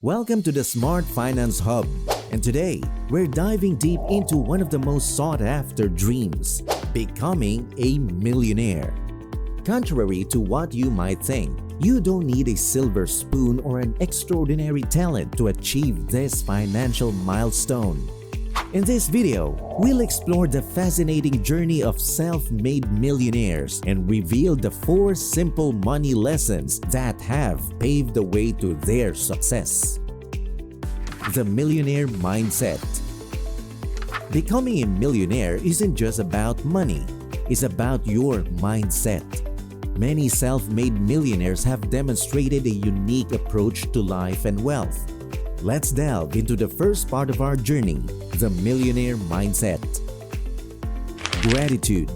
Welcome to the Smart Finance Hub, and today we're diving deep into one of the most sought-after dreams, becoming a millionaire. Contrary to what you might think, you don't need a silver spoon or an extraordinary talent to achieve this financial milestone. In this video, we'll explore the fascinating journey of self-made millionaires and reveal the 4 simple money lessons that have paved the way to their success. The Millionaire Mindset. Becoming a millionaire isn't just about money, it's about your mindset. Many self-made millionaires have demonstrated a unique approach to life and wealth. Let's delve into the first part of our journey, the millionaire mindset. Gratitude.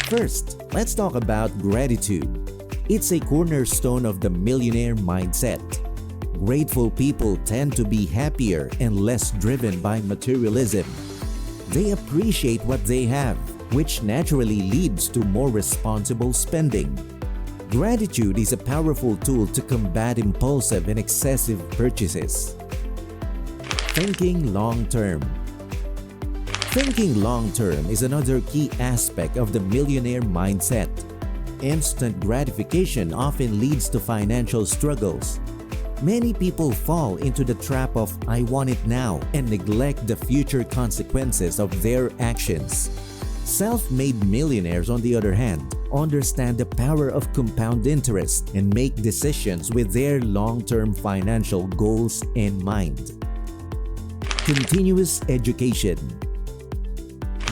First, let's talk about gratitude. It's a cornerstone of the millionaire mindset. Grateful people tend to be happier and less driven by materialism. They appreciate what they have, which naturally leads to more responsible spending. Gratitude is a powerful tool to combat impulsive and excessive purchases. Thinking long-term. Thinking long-term is another key aspect of the millionaire mindset. Instant gratification often leads to financial struggles. Many people fall into the trap of "I want it now" and neglect the future consequences of their actions. Self-made millionaires, on the other hand, understand the power of compound interest and make decisions with their long-term financial goals in mind. Continuous education.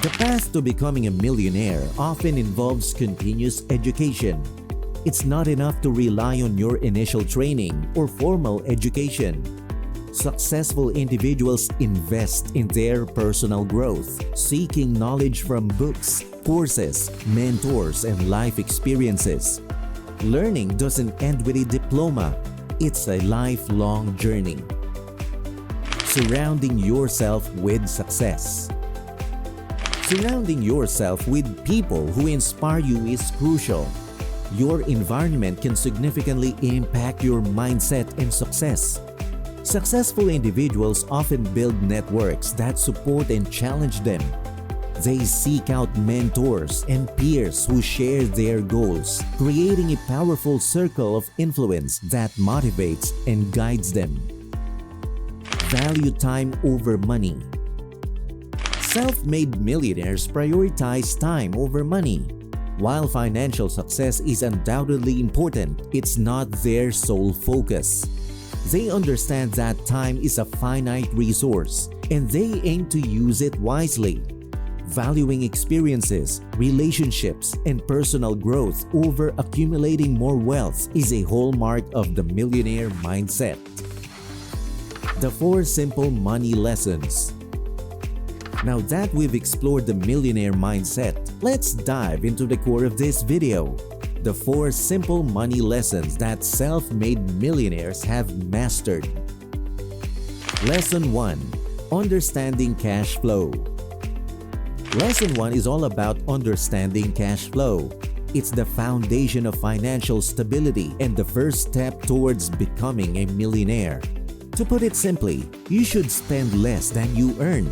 The path to becoming a millionaire often involves continuous education. It's not enough to rely on your initial training or formal education. Successful individuals invest in their personal growth, seeking knowledge from books, courses, mentors, and life experiences. Learning doesn't end with a diploma. It's a lifelong journey. Surrounding yourself with success. Surrounding yourself with people who inspire you is crucial. Your environment can significantly impact your mindset and success. Successful individuals often build networks that support and challenge them. They seek out mentors and peers who share their goals, creating a powerful circle of influence that motivates and guides them. Value time over money. Self-made millionaires prioritize time over money. While financial success is undoubtedly important, it's not their sole focus. They understand that time is a finite resource, and they aim to use it wisely. Valuing experiences, relationships, and personal growth over accumulating more wealth is a hallmark of the millionaire mindset. The 4 simple money lessons. Now that we've explored the millionaire mindset, let's dive into the core of this video. The 4 simple money lessons that self-made millionaires have mastered. Lesson 1. Understanding cash flow. Lesson 1 is all about understanding cash flow. It's the foundation of financial stability and the first step towards becoming a millionaire. To put it simply, you should spend less than you earn.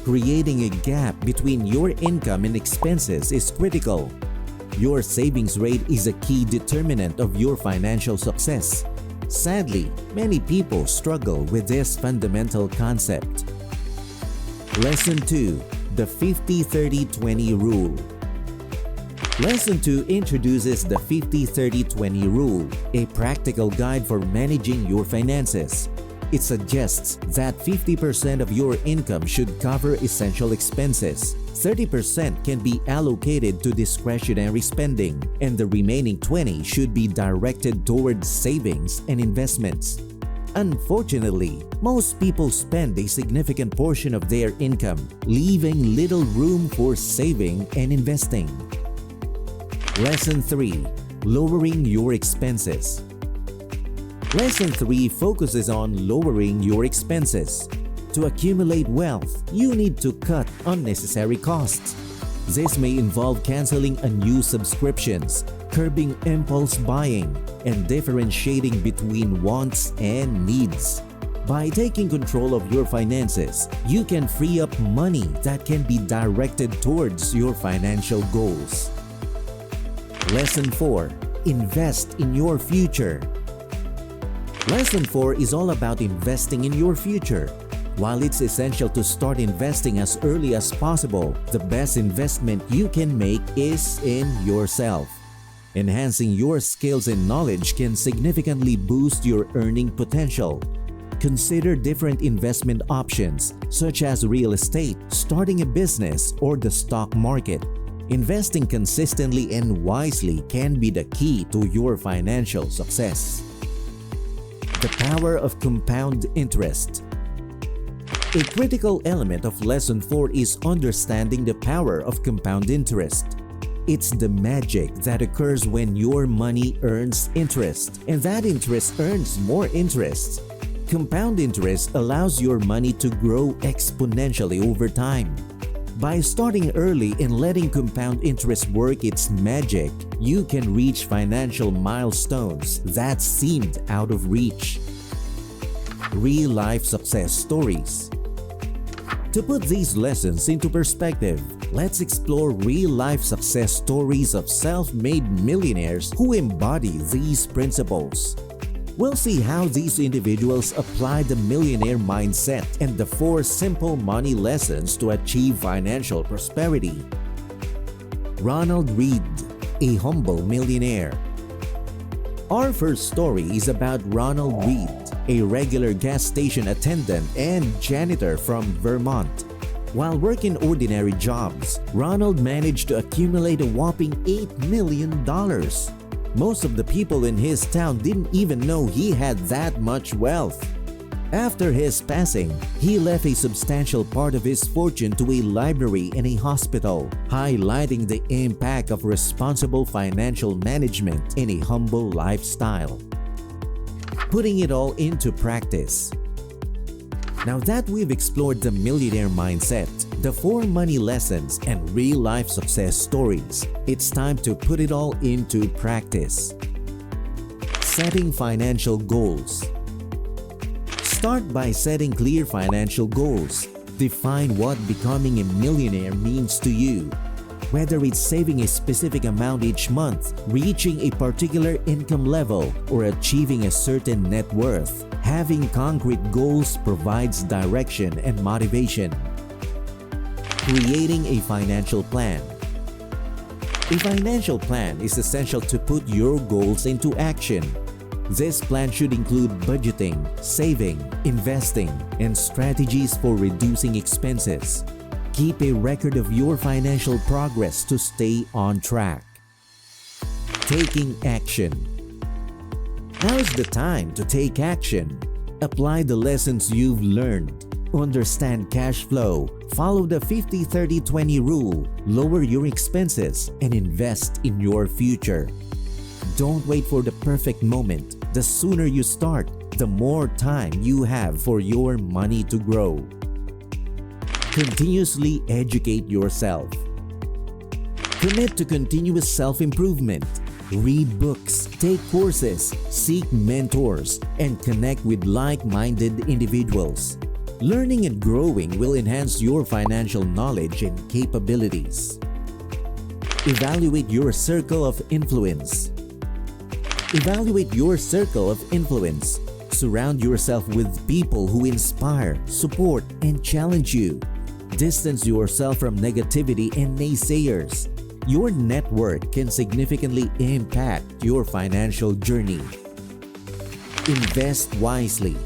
Creating a gap between your income and expenses is critical. Your savings rate is a key determinant of your financial success. Sadly, many people struggle with this fundamental concept. Lesson 2. The 50-30-20 Rule. Lesson 2 introduces the 50-30-20 Rule, a practical guide for managing your finances. It suggests that 50% of your income should cover essential expenses, 30% can be allocated to discretionary spending, and the remaining 20% should be directed towards savings and investments. Unfortunately, most people spend a significant portion of their income, leaving little room for saving and investing. Lesson 3. Lowering your expenses. Lesson 3 focuses on lowering your expenses. To accumulate wealth, you need to cut unnecessary costs. This may involve canceling unused subscriptions, curbing impulse buying, and differentiating between wants and needs. By taking control of your finances, you can free up money that can be directed towards your financial goals. Lesson 4. Invest in your future. Lesson 4 is all about investing in your future. While it's essential to start investing as early as possible, the best investment you can make is in yourself. Enhancing your skills and knowledge can significantly boost your earning potential. Consider different investment options such as real estate, starting a business, or the stock market. Investing consistently and wisely can be the key to your financial success. The power of compound interest. A critical element of Lesson 4 is understanding the power of compound interest. It's the magic that occurs when your money earns interest, and that interest earns more interest. Compound interest allows your money to grow exponentially over time. By starting early and letting compound interest work its magic, you can reach financial milestones that seemed out of reach. Real-life success stories. To put these lessons into perspective, let's explore real-life success stories of self-made millionaires who embody these principles. We'll see how these individuals apply the millionaire mindset and the 4 simple money lessons to achieve financial prosperity. Ronald Reed, a humble millionaire. Our first story is about Ronald Reed, a regular gas station attendant and janitor from Vermont. While working ordinary jobs, Ronald managed to accumulate a whopping $8 million. Most of the people in his town didn't even know he had that much wealth. After his passing, he left a substantial part of his fortune to a library and a hospital, highlighting the impact of responsible financial management in a humble lifestyle. Putting it all into practice. Now that we've explored the millionaire mindset, the 4 money lessons, and real-life success stories, it's time to put it all into practice. Setting financial goals. Start by setting clear financial goals. Define what becoming a millionaire means to you. Whether it's saving a specific amount each month, reaching a particular income level, or achieving a certain net worth, having concrete goals provides direction and motivation. Creating a financial plan. A financial plan is essential to put your goals into action. This plan should include budgeting, saving, investing, and strategies for reducing expenses. Keep a record of your financial progress to stay on track. Taking action. Now is the time to take action. Apply the lessons you've learned. Understand cash flow. Follow the 50-30-20 rule. Lower your expenses and invest in your future. Don't wait for the perfect moment. The sooner you start, the more time you have for your money to grow. Continuously educate yourself. Commit to continuous self-improvement. Read books, take courses, seek mentors, and connect with like-minded individuals. Learning and growing will enhance your financial knowledge and capabilities. Evaluate your circle of influence. Evaluate your circle of influence. Surround yourself with people who inspire, support, and challenge you. Distance yourself from negativity and naysayers. Your network can significantly impact your financial journey. Invest wisely.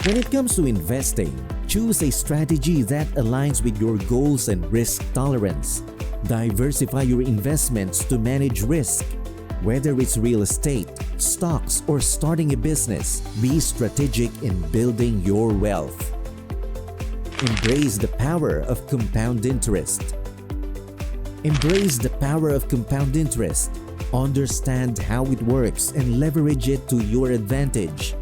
When it comes to investing, choose a strategy that aligns with your goals and risk tolerance. Diversify your investments to manage risk. Whether it's real estate, stocks, or starting a business, be strategic in building your wealth. Embrace the power of compound interest. Embrace the power of compound interest. Understand how it works and leverage it to your advantage.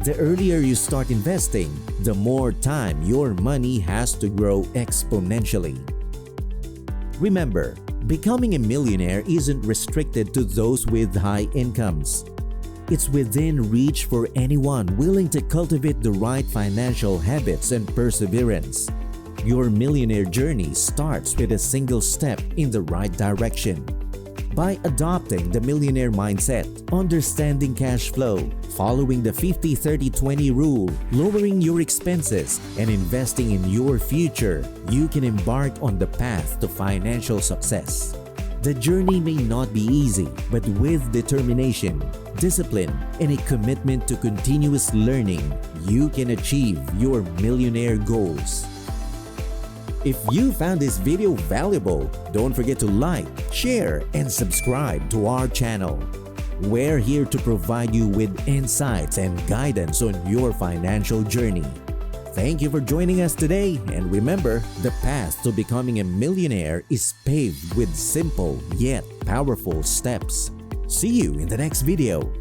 The earlier you start investing, the more time your money has to grow exponentially. Remember, becoming a millionaire isn't restricted to those with high incomes. It's within reach for anyone willing to cultivate the right financial habits and perseverance. Your millionaire journey starts with a single step in the right direction. By adopting the millionaire mindset, understanding cash flow, following the 50-30-20 rule, lowering your expenses, and investing in your future, you can embark on the path to financial success. The journey may not be easy, but with determination, discipline, and a commitment to continuous learning, you can achieve your millionaire goals. If you found this video valuable, don't forget to like, share, and subscribe to our channel. We're here to provide you with insights and guidance on your financial journey. Thank you for joining us today, and remember, the path to becoming a millionaire is paved with simple yet powerful steps. See you in the next video.